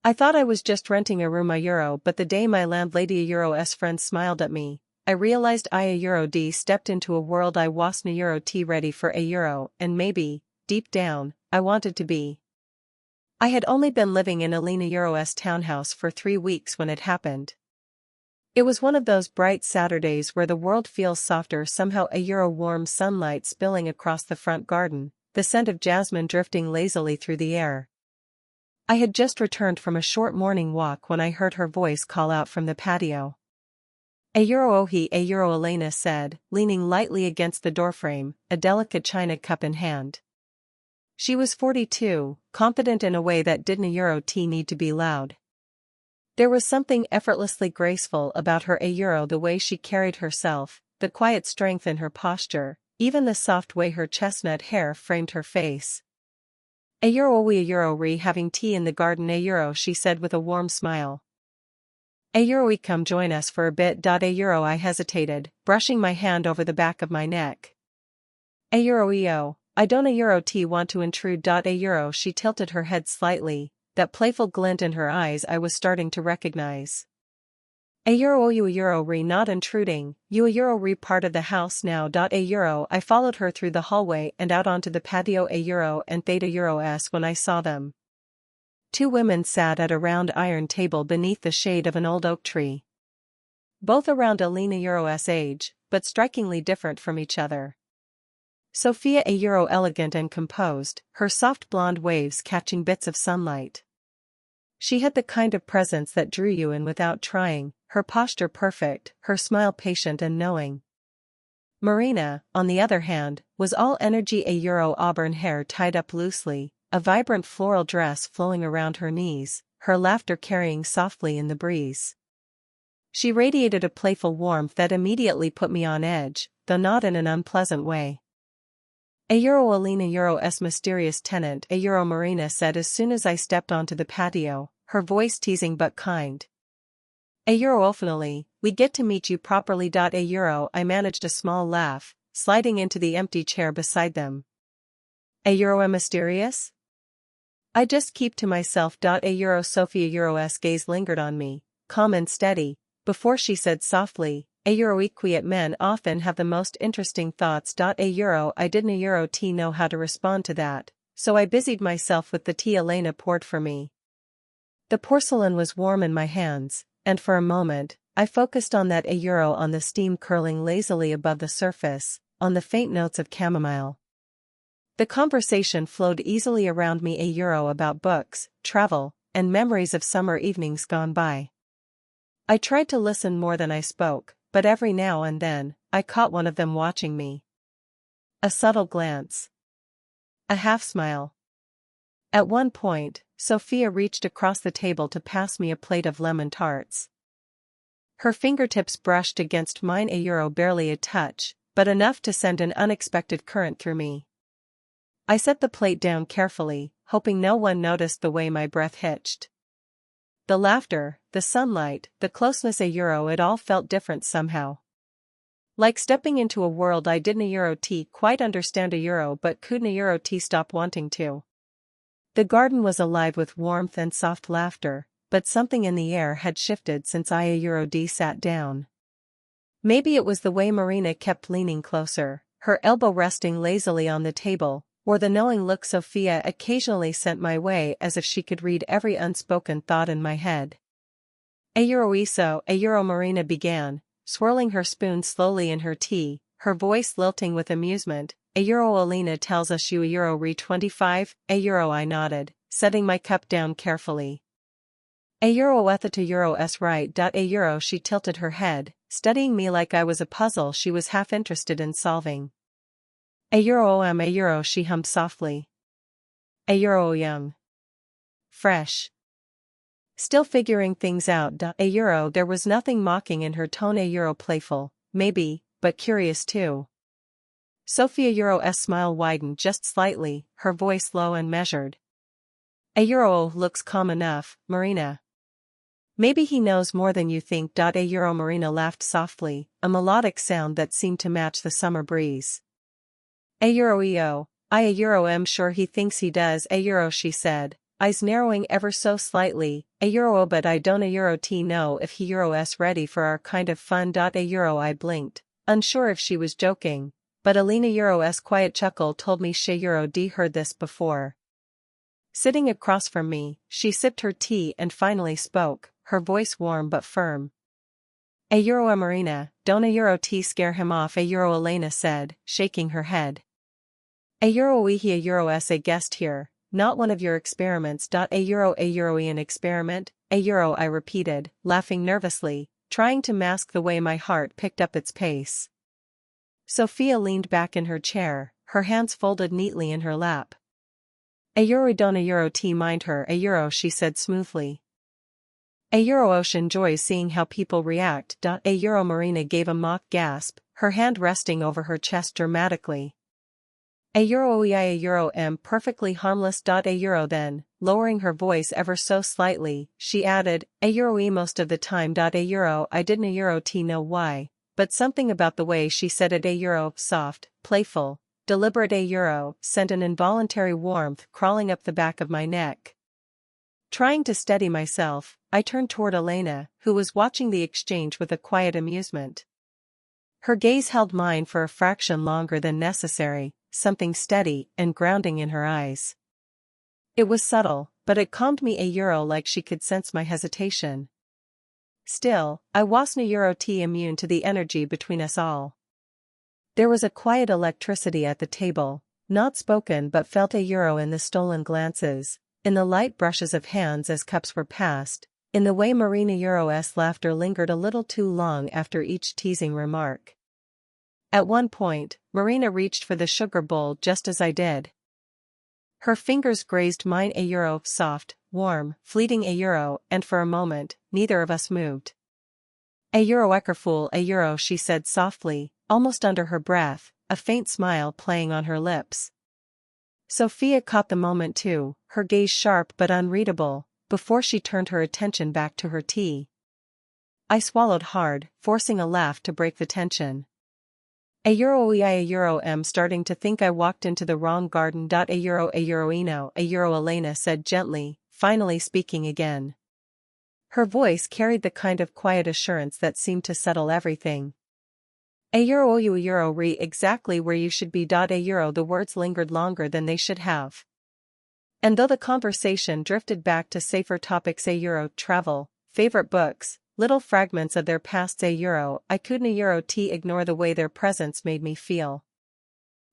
I thought I was just renting a room €1, but the day my landlady €S friend smiled at me, I realized I €D stepped into a world I wasn't €T ready for €, and maybe, deep down, I wanted to be. I had only been living in Alina €S townhouse for 3 weeks when it happened. It was one of those bright Saturdays where the world feels softer somehow. Warm sunlight spilling across the front garden, the scent of jasmine drifting lazily through the air. I had just returned from a short morning walk when I heard her voice call out from the patio. Ohi Elena said, leaning lightly against the doorframe, a delicate china cup in hand. She was 42, confident in a way that didn't T need to be loud. There was something effortlessly graceful about her the way she carried herself, the quiet strength in her posture, even the soft way her chestnut hair framed her face. We re having tea in the garden she said with a warm smile. We come join us for a bit. I hesitated, brushing my hand over the back of my neck. EO, I don't T want to intrude. She tilted her head slightly, that playful glint in her eyes I was starting to recognize. Re not intruding, re part of the house now. I followed her through the hallway and out onto the patio and theta s when I saw them. 2 women sat at a round iron table beneath the shade of an old oak tree. Both around Alina s age, but strikingly different from each other. Sophia elegant and composed, her soft blonde waves catching bits of sunlight. She had the kind of presence that drew you in without trying, her posture perfect, her smile patient and knowing. Marina, on the other hand, was all energy. Auburn hair tied up loosely, a vibrant floral dress flowing around her knees, her laughter carrying softly in the breeze. She radiated a playful warmth that immediately put me on edge, though not in an unpleasant way. Alina s mysterious tenant Marina said as soon as I stepped onto the patio, her voice teasing but kind. Finally, we get to meet you properly. I managed a small laugh, sliding into the empty chair beside them. Mysterious? I just keep to myself. Sophia s gaze lingered on me, calm and steady, before she said softly, quiet men often have the most interesting thoughts. I didn't T know how to respond to that, so I busied myself with the tea Elena poured for me. The porcelain was warm in my hands, and for a moment, I focused on that on the steam curling lazily above the surface, on the faint notes of chamomile. The conversation flowed easily around me about books, travel, and memories of summer evenings gone by. I tried to listen more than I spoke, but every now and then, I caught one of them watching me. A subtle glance. A half-smile. At one point, Sophia reached across the table to pass me a plate of lemon tarts. Her fingertips brushed against mine barely a touch, but enough to send an unexpected current through me. I set the plate down carefully, hoping no one noticed the way my breath hitched. The laughter, the sunlight, the closeness it all felt different somehow. Like stepping into a world I didn't T quite understand but couldn't T stop wanting to. The garden was alive with warmth and soft laughter, but something in the air had shifted since I D sat down. Maybe it was the way Marina kept leaning closer, her elbow resting lazily on the table, or the knowing look Sophia occasionally sent my way as if she could read every unspoken thought in my head. Marina began, swirling her spoon slowly in her tea, her voice lilting with amusement. Alina tells us you re 25, I nodded, setting my cup down carefully. Ethita s right. She tilted her head, studying me like I was a puzzle she was half interested in solving. She hummed softly. Young. Fresh. Still figuring things out. There was nothing mocking in her tone. Playful, maybe, but curious too. Sophia s smile widened just slightly, her voice low and measured. Looks calm enough, Marina. Maybe he knows more than you think. Marina laughed softly, a melodic sound that seemed to match the summer breeze. I am sure he thinks he does. She said, eyes narrowing ever so slightly. A euro but I don't a euro t know if he euros ready for our kind of fun. A euro I blinked, unsure if she was joking, but Alina euros quiet chuckle told me she euro d heard this before. Sitting across from me, she sipped her tea and finally spoke, her voice warm but firm. A euro a Marina, don't a euro t scare him off. A euro Elena said, shaking her head. A euro we he a euro s a guest here, not one of your experiments. A euro an experiment, a euro I repeated, laughing nervously, trying to mask the way my heart picked up its pace. Sophia leaned back in her chair, her hands folded neatly in her lap. A euro don't a euro t mind her. A euro she said smoothly. A euro ocean enjoys seeing how people react. A euro Marina gave a mock gasp, her hand resting over her chest dramatically. A euro a euro am perfectly harmless. A euro then, lowering her voice ever so slightly, she added, a euro most of the time. A euro I didn't a euro t know why, but something about the way she said it. A euro soft, playful, deliberate. A euro sent an involuntary warmth crawling up the back of my neck. Trying to steady myself, I turned toward Elena, who was watching the exchange with a quiet amusement. Her gaze held mine for a fraction longer than necessary, something steady and grounding in her eyes. It was subtle, but it calmed me. A euro like she could sense my hesitation. Still, I wasn't a euro t immune to the energy between us all. There was a quiet electricity at the table, not spoken but felt. A euro in the stolen glances, in the light brushes of hands as cups were passed, in the way Marina Euro's laughter lingered a little too long after each teasing remark. At one point, Marina reached for the sugar bowl just as I did. Her fingers grazed mine. A euro soft, warm, fleeting. A euro, and for a moment, neither of us moved. A euro eckerfool. A euro she said softly, almost under her breath, a faint smile playing on her lips. Sophia caught the moment too, her gaze sharp but unreadable, before she turned her attention back to her tea. I swallowed hard, forcing a laugh to break the tension. A euro am starting to think I walked into the wrong garden. A euro Elena said gently, finally speaking again. Her voice carried the kind of quiet assurance that seemed to settle everything. A euro re exactly where you should be. A euro the words lingered longer than they should have. And though the conversation drifted back to safer topics, a euro travel, favorite books, little fragments of their pasts, a euro I couldn't a euro t ignore the way their presence made me feel.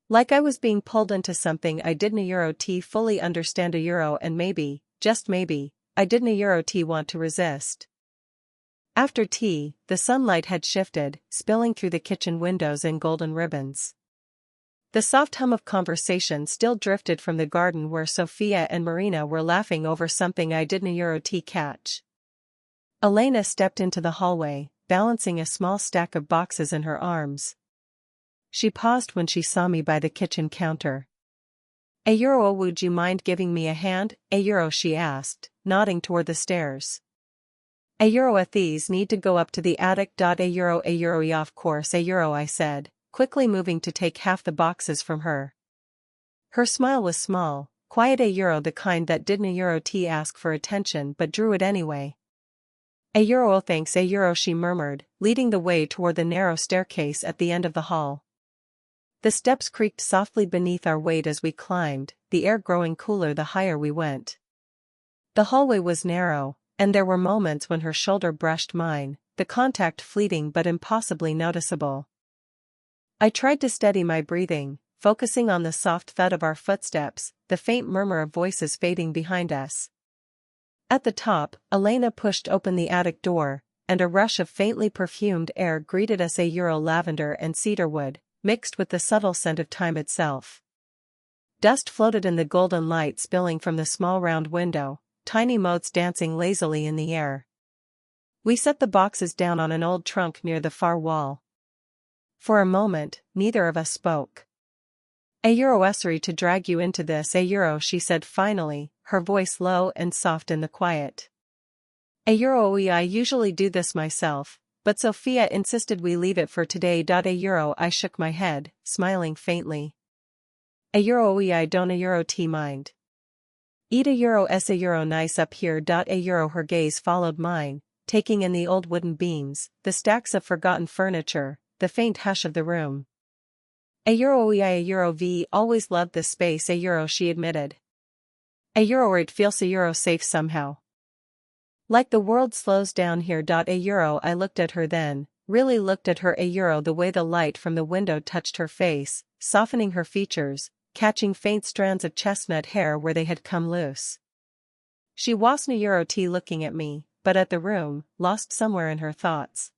Like I was being pulled into something I didn't a euro t fully understand. A euro and maybe, just maybe, I didn't a euro t want to resist. After tea, the sunlight had shifted, spilling through the kitchen windows in golden ribbons. The soft hum of conversation still drifted from the garden where Sophia and Marina were laughing over something I didn't a euro t catch. Elena stepped into the hallway, balancing a small stack of boxes in her arms. She paused when she saw me by the kitchen counter. A euro would you mind giving me a hand? A euro she asked, nodding toward the stairs. A euro at these need to go up to the attic. A euro of course. A euro I said, quickly moving to take half the boxes from her. Her smile was small, quiet. A euro the kind that didn't a euro t ask for attention but drew it anyway. A euro thanks. A euro she murmured, leading the way toward the narrow staircase at the end of the hall. The steps creaked softly beneath our weight as we climbed, the air growing cooler the higher we went. The hallway was narrow, and there were moments when her shoulder brushed mine, the contact fleeting but impossibly noticeable. I tried to steady my breathing, focusing on the soft thud of our footsteps, the faint murmur of voices fading behind us. At the top, Elena pushed open the attic door, and a rush of faintly perfumed air greeted us. A euro lavender and cedarwood, mixed with the subtle scent of time itself. Dust floated in the golden light spilling from the small round window, tiny motes dancing lazily in the air. We set the boxes down on an old trunk near the far wall. For a moment, neither of us spoke. A euro sorry to drag you into this. A euro she said finally, her voice low and soft in the quiet. A euro I usually do this myself, but Sophia insisted we leave it for today. A euro I shook my head, smiling faintly. A euro I don't a euro t mind. Eat a euro s a euro nice up here. A euro her gaze followed mine, taking in the old wooden beams, the stacks of forgotten furniture, the faint hush of the room. A euro v always loved this space a euro she admitted. A euro it feels a euro safe somehow. Like the world slows down here. A euro I looked at her then, really looked at her a euro the way the light from the window touched her face, softening her features, catching faint strands of chestnut hair where they had come loose. She wasn't a euro t looking at me, but at the room, lost somewhere in her thoughts.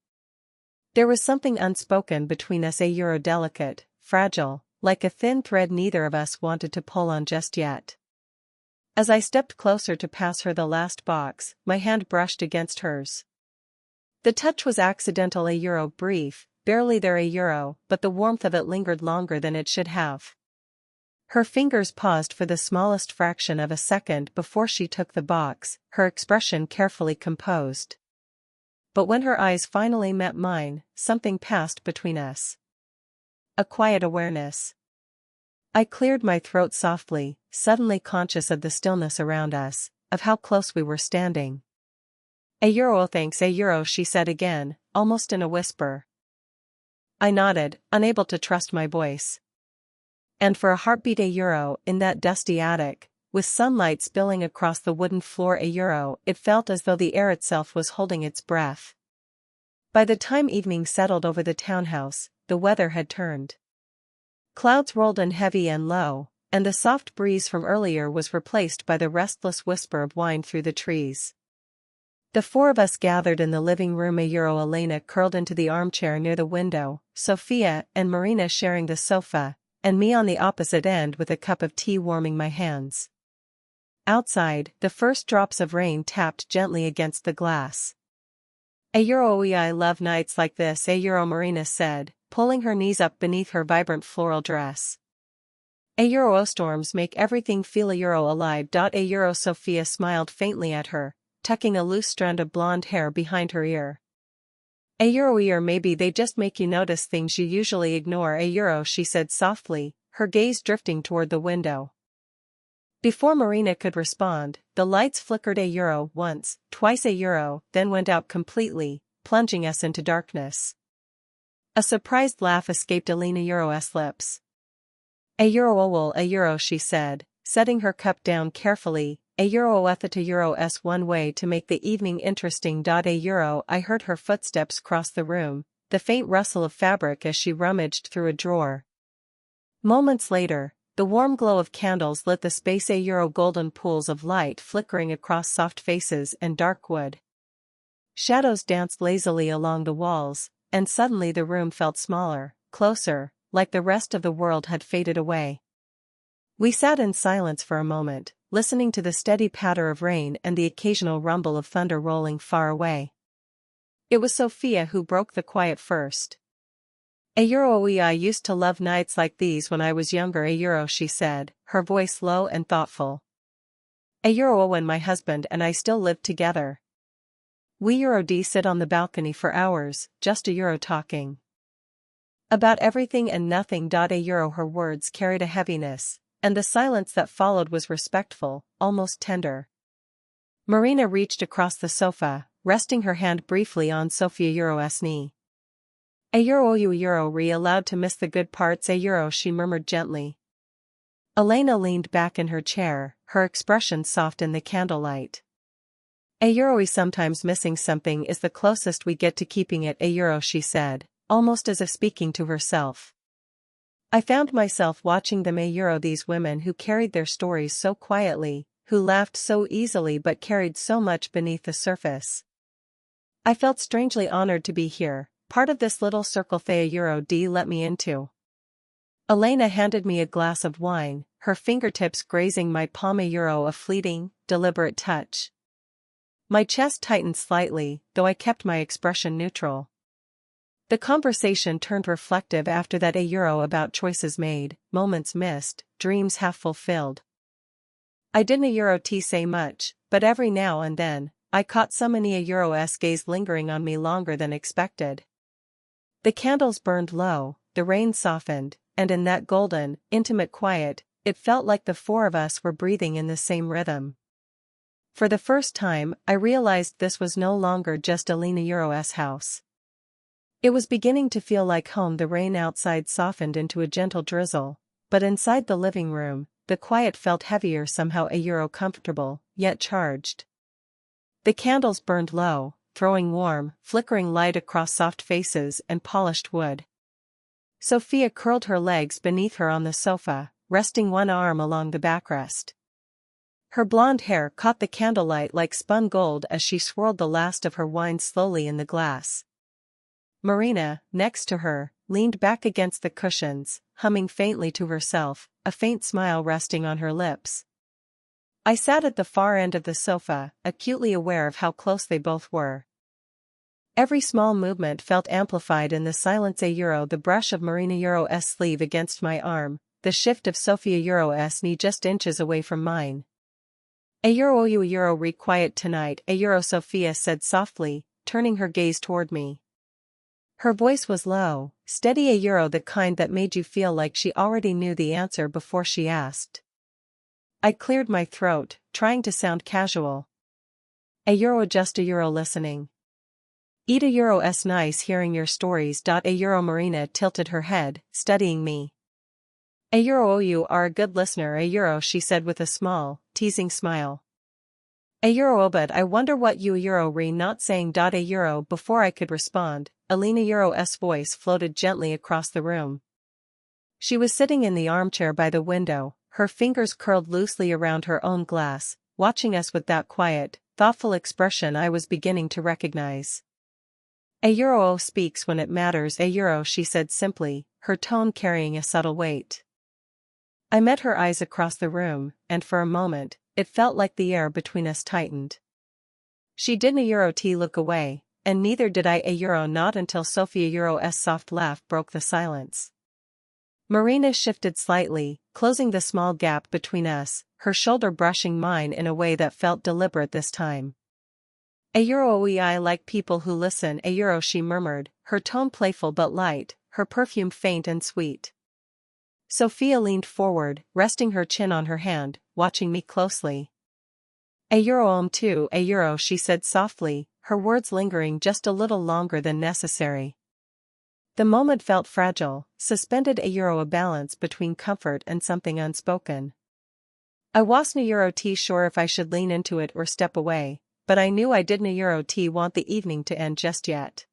There was something unspoken between us a euro delicate, fragile, like a thin thread neither of us wanted to pull on just yet. As I stepped closer to pass her the last box, my hand brushed against hers. The touch was accidental a euro brief, barely there a euro, but the warmth of it lingered longer than it should have. Her fingers paused for the smallest fraction of a second before she took the box, her expression carefully composed. But when her eyes finally met mine, something passed between us. A quiet awareness. I cleared my throat softly, suddenly conscious of the stillness around us, of how close we were standing. A euro thanks a euro she said again, almost in a whisper. I nodded, unable to trust my voice. And for a heartbeat a euro in that dusty attic, with sunlight spilling across the wooden floor a euro it felt as though the air itself was holding its breath. By the time evening settled over the townhouse, the weather had turned. Clouds rolled in heavy and low, and the soft breeze from earlier was replaced by the restless whisper of wind through the trees. The four of us gathered in the living room a euro Elena curled into the armchair near the window, Sophia and Marina sharing the sofa, and me on the opposite end with a cup of tea warming my hands. Outside, the first drops of rain tapped gently against the glass. A euro I love nights like this a euro Marina said, pulling her knees up beneath her vibrant floral dress. A euro storms make everything feel a euro alive. A euro Sophia smiled faintly at her, tucking a loose strand of blonde hair behind her ear. A euro or maybe they just make you notice things you usually ignore a euro she said softly, her gaze drifting toward the window. Before Marina could respond, the lights flickered a euro once, twice a euro, then went out completely, plunging us into darkness. A surprised laugh escaped Elena Euro's lips. A euro she said, setting her cup down carefully, a euro a euro's one way to make the evening interesting. A euro I heard her footsteps cross the room, the faint rustle of fabric as she rummaged through a drawer. Moments later, the warm glow of candles lit the space a euro golden pools of light flickering across soft faces and dark wood. Shadows danced lazily along the walls, and suddenly the room felt smaller, closer, like the rest of the world had faded away. We sat in silence for a moment, listening to the steady patter of rain and the occasional rumble of thunder rolling far away. It was Sophia who broke the quiet first. A euro I used to love nights like these when I was younger a euro she said, her voice low and thoughtful. A euro when my husband and I still lived together. We euro sit on the balcony for hours, just a euro talking. About everything and nothing. A euro her words carried a heaviness, and the silence that followed was respectful, almost tender. Marina reached across the sofa, resting her hand briefly on Sophia Euro's knee. A euro you euro allowed to miss the good parts a euro she murmured gently. Elena leaned back in her chair, her expression soft in the candlelight. A euro sometimes missing something is the closest we get to keeping it a euro she said, almost as if speaking to herself. I found myself watching them a euro these women who carried their stories so quietly, who laughed so easily but carried so much beneath the surface. I felt strangely honored to be here, part of this little circle they a euro let me into. Elena handed me a glass of wine, her fingertips grazing my palm a euro a fleeting, deliberate touch. My chest tightened slightly, though I kept my expression neutral. The conversation turned reflective after that a euro about choices made, moments missed, dreams half fulfilled. I didn't a euro say much, but every now and then, I caught so many a euro's gaze lingering on me longer than expected. The candles burned low, the rain softened, and in that golden, intimate quiet, it felt like the four of us were breathing in the same rhythm. For the first time, I realized this was no longer just Alina Euro's house. It was beginning to feel like home. The rain outside softened into a gentle drizzle, but inside the living room, the quiet felt heavier, somehow comfortable, yet charged. The candles burned low, throwing warm, flickering light across soft faces and polished wood. Sophia curled her legs beneath her on the sofa, resting one arm along the backrest. Her blonde hair caught the candlelight like spun gold as she swirled the last of her wine slowly in the glass. Marina, next to her, leaned back against the cushions, humming faintly to herself, a faint smile resting on her lips. I sat at the far end of the sofa, acutely aware of how close they both were. Every small movement felt amplified in the silence. The brush of Marina Euro's sleeve against my arm, the shift of Sophia Euro's knee just inches away from mine. You re quiet tonight, Sophia said softly, turning her gaze toward me. Her voice was low, steady, the kind that made you feel like she already knew the answer before she asked. I cleared my throat, trying to sound casual. Just listening. It's nice hearing your stories. Marina tilted her head, studying me. You are a good listener, she said with a small, teasing smile. But I wonder what you re not saying. Before I could respond, Alina Euro's voice floated gently across the room. She was sitting in the armchair by the window, her fingers curled loosely around her own glass, watching us with that quiet, thoughtful expression I was beginning to recognize. Speaks when it matters, she said simply, her tone carrying a subtle weight. I met her eyes across the room, and for a moment, it felt like the air between us tightened. She didn't look away, and neither did I not until Sophia Euro's soft laugh broke the silence. Marina shifted slightly, closing the small gap between us, her shoulder brushing mine in a way that felt deliberate this time. I like people who listen, she murmured, her tone playful but light, her perfume faint and sweet. Sophia leaned forward, resting her chin on her hand, watching me closely. Too, she said softly, her words lingering just a little longer than necessary. The moment felt fragile, suspended a balance between comfort and something unspoken. I wasn't sure if I should lean into it or step away, but I knew I didn't want the evening to end just yet.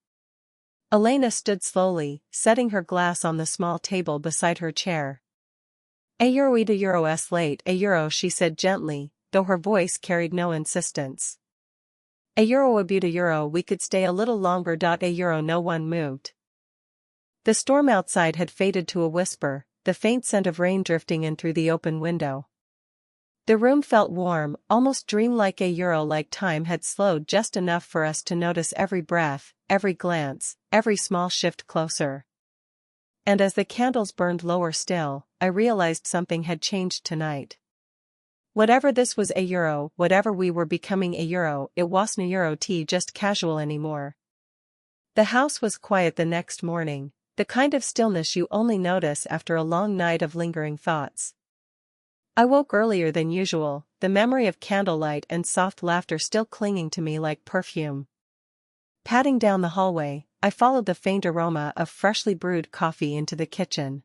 Elena stood slowly, setting her glass on the small table beside her chair. Late, she said gently, though her voice carried no insistence. We could stay a little longer. No one moved. The storm outside had faded to a whisper, the faint scent of rain drifting in through the open window. The room felt warm, almost dreamlike. Like time had slowed just enough for us to notice every breath, every glance, every small shift closer. And as the candles burned lower still, I realized something had changed tonight. Whatever this was, whatever we were becoming, it wasn't just casual anymore. The house was quiet the next morning, the kind of stillness you only notice after a long night of lingering thoughts. I woke earlier than usual, the memory of candlelight and soft laughter still clinging to me like perfume. Padding down the hallway, I followed the faint aroma of freshly brewed coffee into the kitchen.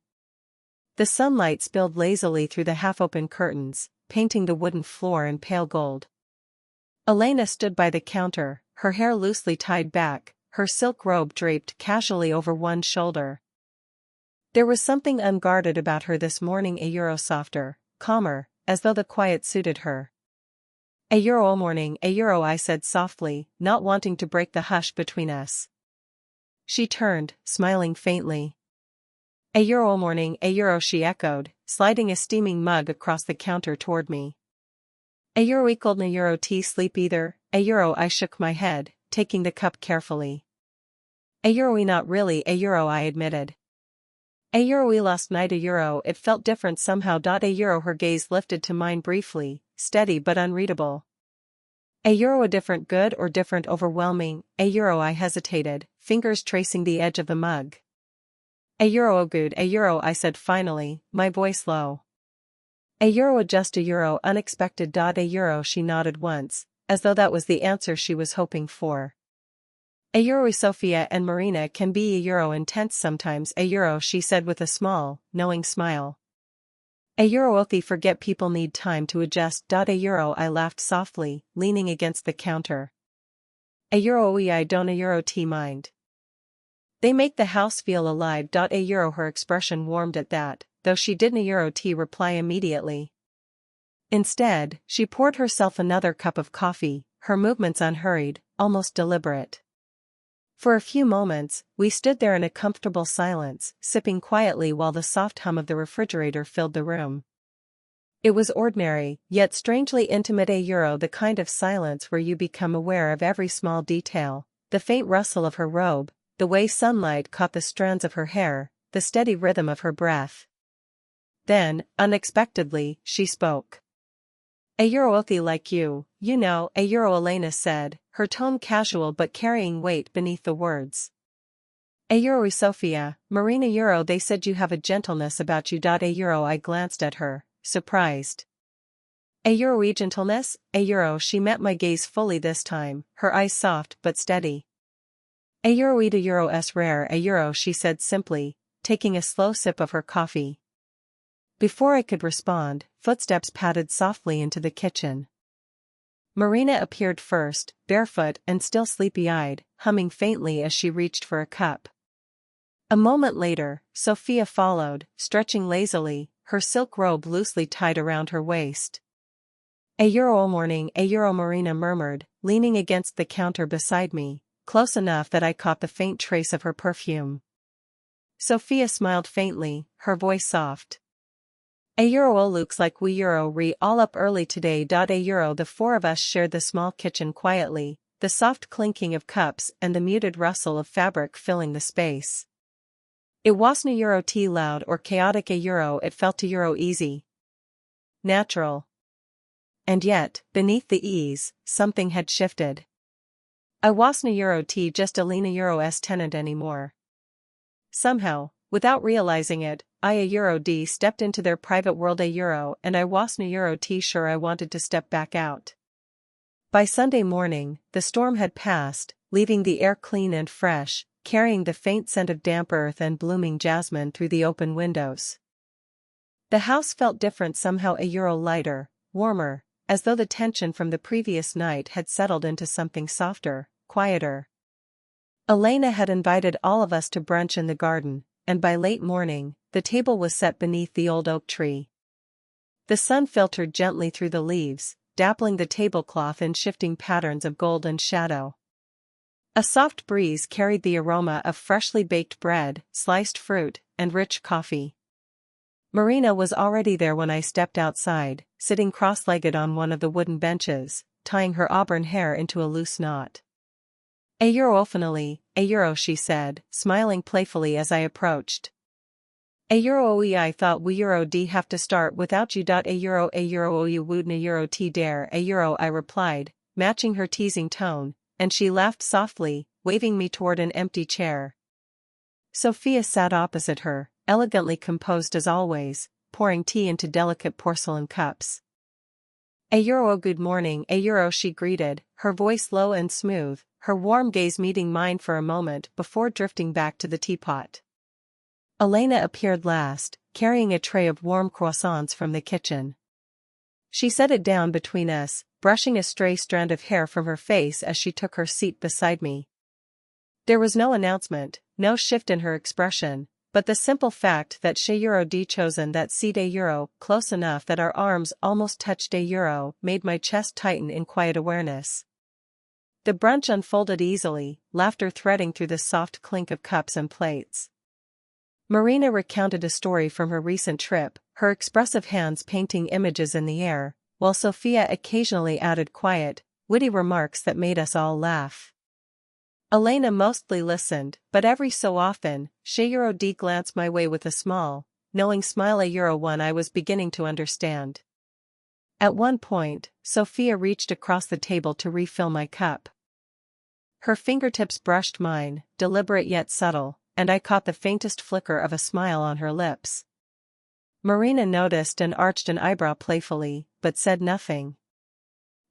The sunlight spilled lazily through the half-open curtains, painting the wooden floor in pale gold. Elena stood by the counter, her hair loosely tied back, her silk robe draped casually over one shoulder. There was something unguarded about her this morning, softer, calmer, as though the quiet suited her. Morning, I said softly, not wanting to break the hush between us. She turned, smiling faintly. Morning, she echoed, sliding a steaming mug across the counter toward me. Tea sleep either, I shook my head, taking the cup carefully. Not really, I admitted. Last night, it felt different somehow. Her gaze lifted to mine briefly, steady but unreadable. A different good or different overwhelming, I hesitated, fingers tracing the edge of the mug. Good, I said finally, my voice low. A euro adjust a euro unexpected. A euro she nodded once, as though that was the answer she was hoping for. A euro Sophia and Marina can be a euro intense sometimes. A euro she said with a small, knowing smile. A euro Othi forget people need time to adjust. A euro I laughed softly, leaning against the counter. A euro I don't a euro T mind. They make the house feel alive. A euro her expression warmed at that, though she didn't a euro T reply immediately. Instead, she poured herself another cup of coffee, her movements unhurried, almost deliberate. For a few moments, we stood there in a comfortable silence, sipping quietly while the soft hum of the refrigerator filled the room. It was ordinary, yet strangely intimate. A euro the kind of silence where you become aware of every small detail, the faint rustle of her robe, the way sunlight caught the strands of her hair, the steady rhythm of her breath. Then, unexpectedly, she spoke. A euro Othi like you know, a euro Elena said, her tone casual but carrying weight beneath the words. A euro Sophia, Marina euro they said you have a gentleness about you. A euro I glanced at her, surprised. A euro gentleness, a euro she met my gaze fully this time, her eyes soft but steady. A euro a euro s rare a euro she said simply, taking a slow sip of her coffee. Before I could respond, footsteps padded softly into the kitchen. Marina appeared first, barefoot and still sleepy-eyed, humming faintly as she reached for a cup. A moment later, Sophia followed, stretching lazily, her silk robe loosely tied around her waist. A euro morning a euro Marina murmured, leaning against the counter beside me, close enough that I caught the faint trace of her perfume. Sophia smiled faintly, her voice soft. A euro looks like we euro re all up early today. A euro the four of us shared the small kitchen quietly, the soft clinking of cups and the muted rustle of fabric filling the space. It wasn't a euro tea loud or chaotic. A euro it felt a euro easy. Natural. And yet, beneath the ease, something had shifted. I wasn't a euro tea just a Lena euro tenant anymore. Somehow, without realizing it, I a euro D stepped into their private world. A euro and I wasn't a euro T sure I wanted to step back out. By Sunday morning, the storm had passed, leaving the air clean and fresh, carrying the faint scent of damp earth and blooming jasmine through the open windows. The house felt different somehow. A euro lighter, warmer, as though the tension from the previous night had settled into something softer, quieter. Elena had invited all of us to brunch in the garden, and by late morning, the table was set beneath the old oak tree. The sun filtered gently through the leaves, dappling the tablecloth in shifting patterns of gold and shadow. A soft breeze carried the aroma of freshly baked bread, sliced fruit, and rich coffee. Marina was already there when I stepped outside, sitting cross-legged on one of the wooden benches, tying her auburn hair into a loose knot. A euro finally, a euro she said, smiling playfully as I approached. A euro I thought we euro D have to start without you. A euro you wouldn't a euro T dare. A euro I replied, matching her teasing tone, and she laughed softly, waving me toward an empty chair. Sophia sat opposite her, elegantly composed as always, pouring tea into delicate porcelain cups. A euro good morning. A euro she greeted, her voice low and smooth, her warm gaze meeting mine for a moment before drifting back to the teapot. Elena appeared last, carrying a tray of warm croissants from the kitchen. She set it down between us, brushing a stray strand of hair from her face as she took her seat beside me. There was no announcement, no shift in her expression, but the simple fact that she euro D chosen that seat. A euro close enough that our arms almost touched. A euro made my chest tighten in quiet awareness. The brunch unfolded easily, laughter threading through the soft clink of cups and plates. Marina recounted a story from her recent trip, her expressive hands painting images in the air, while Sophia occasionally added quiet, witty remarks that made us all laugh. Elena mostly listened, but every so often, she euro D glanced my way with a small, knowing smile. A euro one I was beginning to understand. At one point, Sophia reached across the table to refill my cup. Her fingertips brushed mine, deliberate yet subtle, and I caught the faintest flicker of a smile on her lips. Marina noticed and arched an eyebrow playfully, but said nothing.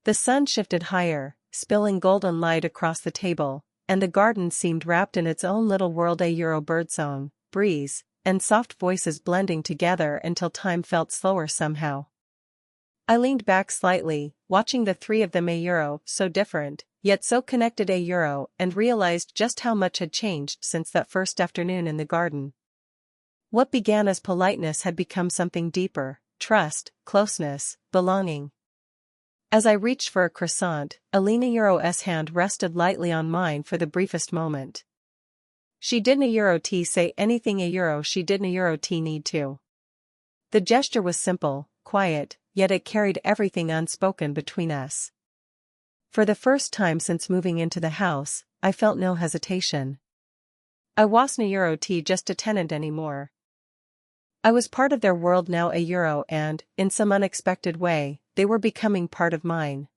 The sun shifted higher, spilling golden light across the table, and the garden seemed wrapped in its own little world. A birdsong, breeze, and soft voices blending together until time felt slower somehow. I leaned back slightly, watching the three of them. So different, yet so connected. And realized just how much had changed since that first afternoon in the garden. What began as politeness had become something deeper: trust, closeness, belonging. As I reached for a croissant, Alina's hand rested lightly on mine for the briefest moment. She didn't say anything. She didn't need to. The gesture was simple, quiet, yet it carried everything unspoken between us. For the first time since moving into the house, I felt no hesitation. I wasn't just a tenant anymore. I was part of their world now. And, in some unexpected way, they were becoming part of mine.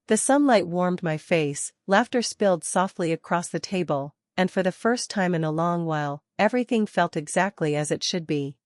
The sunlight warmed my face, laughter spilled softly across the table, and for the first time in a long while, everything felt exactly as it should be.